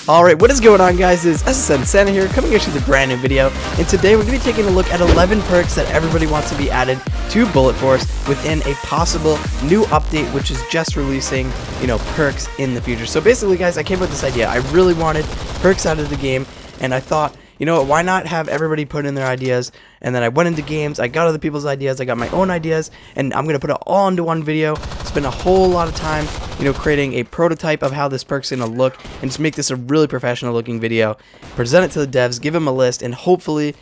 Alright, what is going on, guys? It's SSN Santa here, coming at you with a brand new video, and today we're going to be taking a look at 11 perks that everybody wants to be added to Bullet Force within a possible new update, which is just releasing, perks in the future. So basically, guys, I came up with this idea. I really wanted perks out of the game, and I thought, you know what, why not have everybody put in their ideas? And then I went into games, I got other people's ideas, I got my own ideas, and I'm going to put it all into one video, spend a whole lot of time, creating a prototype of how this perk's going to look, and just make this a really professional looking video, present it to the devs, give them a list, and hopefully,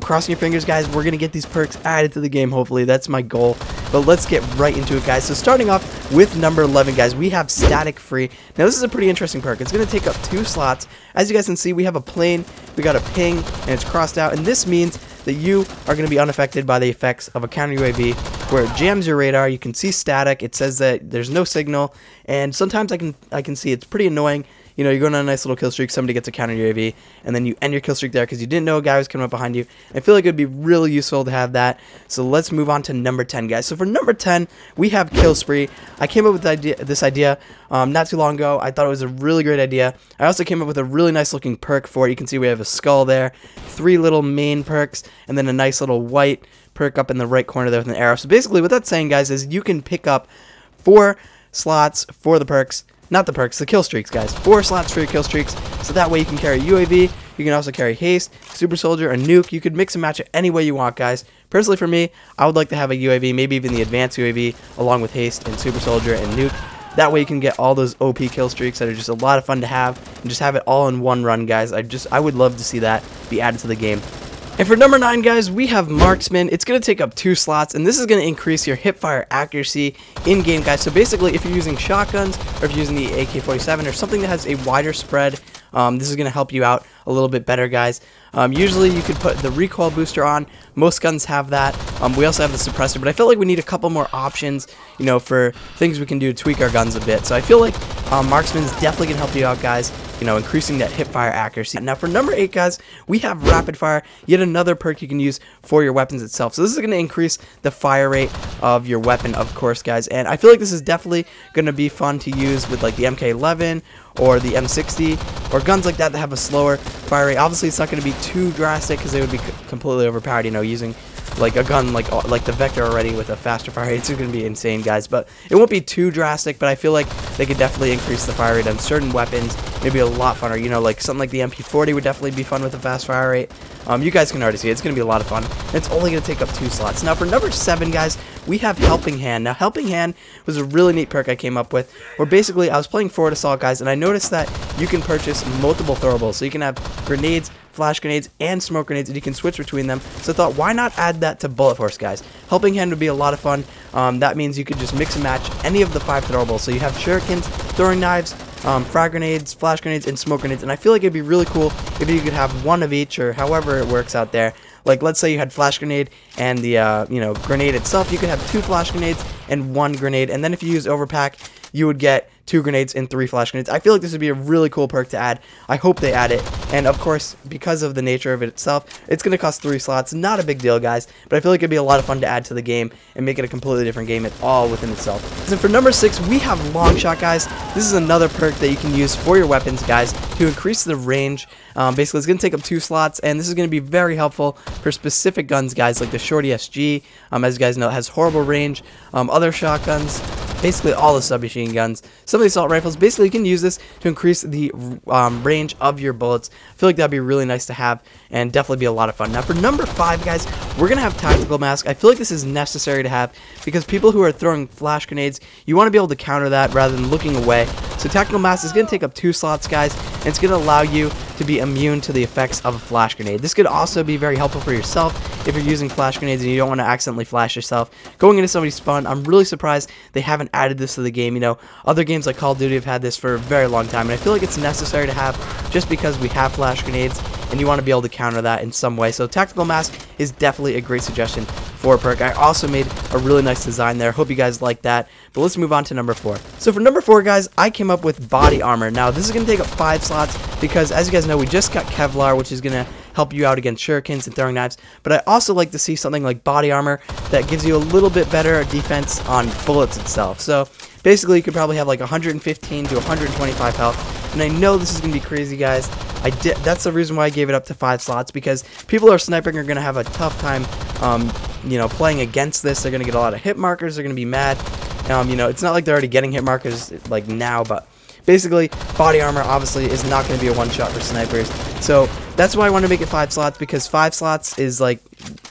crossing your fingers, guys, we're going to get these perks added to the game, hopefully. That's my goal. But let's get right into it, guys. So starting off with number 11, guys, we have static free. Now, this is a pretty interesting perk. It's going to take up 2 slots. As you guys can see, we have a plane, we got a ping, and it's crossed out. And this means that you are going to be unaffected by the effects of a counter UAV, where it jams your radar. You can see static. It says that there's no signal, and sometimes I can see it's pretty annoying. You're going on a nice little kill streak, somebody gets a counter UAV, and then you end your kill streak there because you didn't know a guy was coming up behind you. I feel like it would be really useful to have that. So let's move on to number 10, guys. So for number 10, we have kill spree. I came up with this idea not too long ago. I thought it was a really great idea. I also came up with a really nice looking perk for it. You can see we have a skull there, 3 little main perks, and then a nice little white perk up in the right corner there with an arrow. So basically what that's saying, guys, is you can pick up 4 slots for the perks. Not the perks, the kill streaks, guys. 4 slots for your kill streaks, so that way you can carry UAV, you can also carry haste, super soldier, a nuke. You could mix and match it any way you want, guys. Personally, for me, I would like to have a UAV, maybe even the advanced UAV, along with haste and super soldier and nuke. That way you can get all those OP kill streaks that are just a lot of fun to have, and just have it all in one run, guys. I would love to see that be added to the game. And for number 9, guys, we have Marksman. It's going to take up 2 slots, and this is going to increase your hipfire accuracy in-game, guys. So basically, if you're using shotguns, or if you're using the AK-47, or something that has a wider spread, this is going to help you out a little bit better, guys. Usually you could put the recoil booster on. Most guns have that. We also have the suppressor, but I feel like we need a couple more options, for things we can do to tweak our guns a bit. So I feel like Marksman is definitely going to help you out, guys, increasing that hipfire accuracy. Now for number 8, guys, we have rapid fire, yet another perk you can use for your weapons itself. So this is going to increase the fire rate of your weapon, of course, guys, and I feel like this is definitely going to be fun to use with like the MK11 or the M60 or guns like that that have a slower fire rate. Obviously it's not going to be too drastic because they would be completely overpowered, using like a gun like the Vector already with a faster fire rate. It's going to be insane, guys, but it won't be too drastic. But I feel like they could definitely increase the fire rate on certain weapons. Maybe a lot funner, like something like the MP40 would definitely be fun with a fast fire rate. You guys can already see it's going to be a lot of fun. It's only going to take up 2 slots. Now for number 7, guys, we have Helping Hand. Now Helping Hand was a really neat perk I came up with, where basically I was playing Forward Assault, guys, and I noticed that you can purchase multiple throwables. So you can have grenades, flash grenades, and smoke grenades, and you can switch between them. So I thought, why not add that to Bullet Force, guys? Helping Hand would be a lot of fun. That means you could just mix and match any of the 5 throwables. So you have shurikens, throwing knives, frag grenades, flash grenades, and smoke grenades. And I feel like it'd be really cool if you could have 1 of each, or however it works out there. Like, let's say you had flash grenade and the grenade itself. You could have 2 flash grenades and 1 grenade. And then if you use overpack, you would get 2 grenades and 3 flash grenades. I feel like this would be a really cool perk to add. I hope they add it. And of course, because of the nature of it itself, it's going to cost 3 slots. Not a big deal, guys, but I feel like it'd be a lot of fun to add to the game and make it a completely different game all within itself. So for number 6, we have Long Shot, guys. This is another perk that you can use for your weapons, guys, to increase the range. Basically, it's going to take up 2 slots, and this is going to be very helpful for specific guns, guys, like the Shorty SG. As you guys know, it has horrible range. Other shotguns, basically all the submachine guns, some of the assault rifles. Basically, you can use this to increase the range of your bullets. I feel like that'd be really nice to have, and definitely be a lot of fun. Now for number 5, guys, we're gonna have Tactical Mask. I feel like this is necessary to have because people who are throwing flash grenades, you want to be able to counter that rather than looking away. So Tactical Mask is gonna take up 2 slots, guys, and it's gonna allow you to be immune to the effects of a flash grenade. This could also be very helpful for yourself if you're using flash grenades and you don't want to accidentally flash yourself going into somebody's spawn. I'm really surprised they haven't added this to the game. Other games like Call of Duty have had this for a very long time, and I feel like it's necessary to have just because we have flash grenades and you want to be able to counter that in some way. So Tactical Mask is definitely a great suggestion for a perk. I also made a really nice design there. Hope you guys like that. But let's move on to number 4. So for number 4, guys, I came up with Body Armor. Now this is going to take up 5 slots because, as you guys know, we just got Kevlar, which is going to help you out against shurikens and throwing knives. But I also like to see something like Body Armor that gives you a little bit better defense on bullets itself. So basically, you could probably have like 115 to 125 health. and I know this is going to be crazy, guys. That's the reason why I gave it up to 5 slots, because people who are sniping are going to have a tough time, you know, playing against this. They're going to get a lot of hit markers. They're going to be mad. You know, it's not like they're already getting hit markers like now, but basically, body armor obviously is not going to be a one-shot for snipers. So that's why I want to make it 5 slots, because 5 slots is like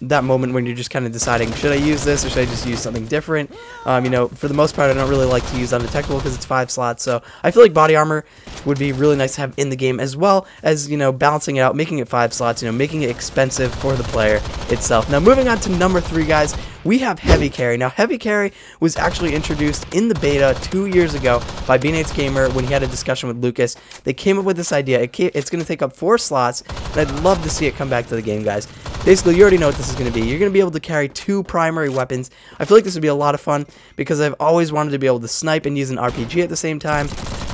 that moment when you're just kind of deciding, should I use this or should I just use something different? You know, for the most part, I don't really like to use undetectable because it's 5 slots. So I feel like body armor would be really nice to have in the game, as well as, you know, balancing it out, making it 5 slots, you know, making it expensive for the player itself. Now, moving on to number 3, guys, we have heavy carry. Now, heavy carry was actually introduced in the beta 2 years ago by B8 Gamer when he had a discussion with Lucas. They came up with this idea. It's going to take up 4 slots, and I'd love to see it come back to the game, guys. Basically, you already know what this is going to be. You're going to be able to carry 2 primary weapons. I feel like this would be a lot of fun because I've always wanted to be able to snipe and use an RPG at the same time.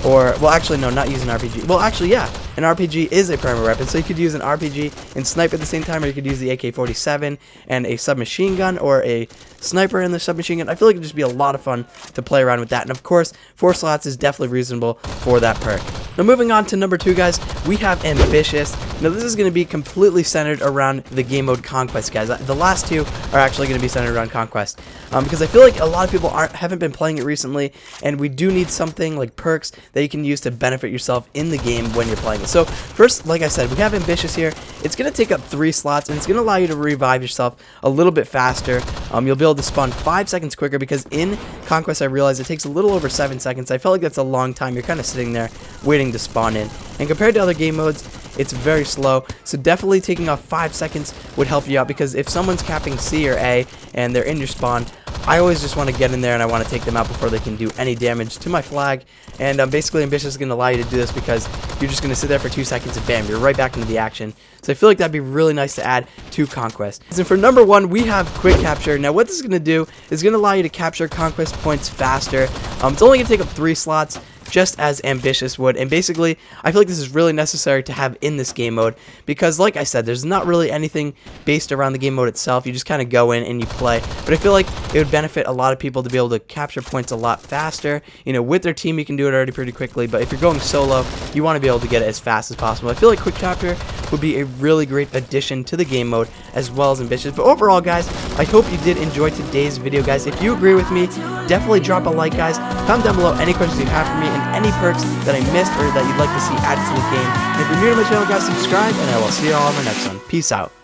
Or, well, actually, no, not use an RPG. Well, actually, yeah, an RPG is a primary weapon, so you could use an RPG and snipe at the same time, or you could use the AK-47 and a submachine gun, or a sniper and the submachine gun. I feel like it would just be a lot of fun to play around with that, and of course, 4 slots is definitely reasonable for that perk. Now, moving on to number 2, guys, we have Ambitious. Now, this is going to be completely centered around the game mode Conquest, guys. The last 2 are actually going to be centered around Conquest, because I feel like a lot of people haven't been playing it recently, and we do need something like perks that you can use to benefit yourself in the game when you're playing it. So first, like I said, we have Ambitious here. It's going to take up 3 slots, and it's going to allow you to revive yourself a little bit faster. You'll be able to spawn 5 seconds quicker, because in Conquest I realized it takes a little over 7 seconds. I felt like that's a long time. You're kind of sitting there waiting to spawn in. And compared to other game modes, it's very slow, so definitely taking off 5 seconds would help you out, because if someone's capping C or A and they're in your spawn, I always just want to get in there and I want to take them out before they can do any damage to my flag. And basically, Ambitious is going to allow you to do this because you're just going to sit there for 2 seconds and bam, you're right back into the action. So I feel like that'd be really nice to add to Conquest. And for number 1, we have Quick Capture. Now, what this is going to do is going to allow you to capture Conquest points faster. It's only going to take up 3 slots, just as Ambitious would, and basically I feel like this is really necessary to have in this game mode, because like I said, there's not really anything based around the game mode itself. You just kind of go in and you play, but I feel like it would benefit a lot of people to be able to capture points a lot faster. You know, with their team you can do it already pretty quickly, but if you're going solo, you want to be able to get it as fast as possible. I feel like Quick Capture would be a really great addition to the game mode, as well as Ambitious. But overall, guys, I hope you did enjoy today's video, guys. If you agree with me, definitely drop a like, guys. Comment down below any questions you have for me and any perks that I missed or that you'd like to see added to the game. And if you're new to my channel, guys, subscribe, and I will see you all on the next one. Peace out.